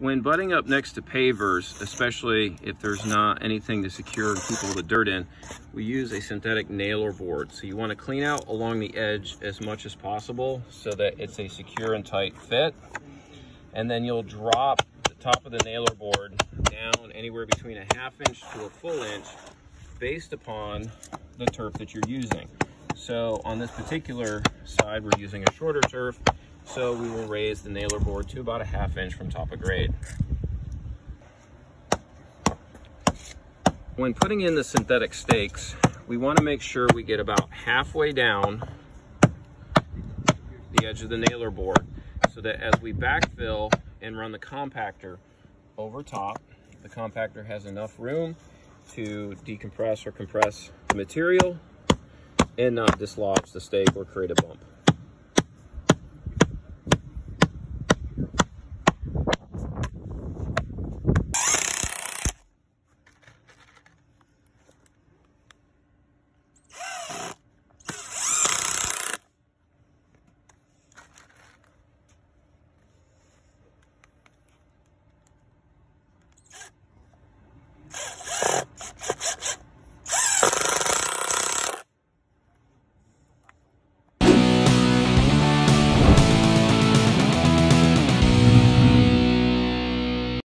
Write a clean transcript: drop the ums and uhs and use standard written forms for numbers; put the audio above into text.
When butting up next to pavers, especially if there's not anything to secure and keep all the dirt in, we use a synthetic nailer board. So you want to clean out along the edge as much as possible so that it's a secure and tight fit. And then you'll drop the top of the nailer board down anywhere between a ½ inch to a full inch based upon the turf that you're using. So on this particular side, we're using a shorter turf, so we will raise the nailer board to about a ½ inch from top of grade. When putting in the synthetic stakes, we want to make sure we get about halfway down the edge of the nailer board so that as we backfill and run the compactor over top, the compactor has enough room to decompress or compress the material and not dislodge the stake or create a bump.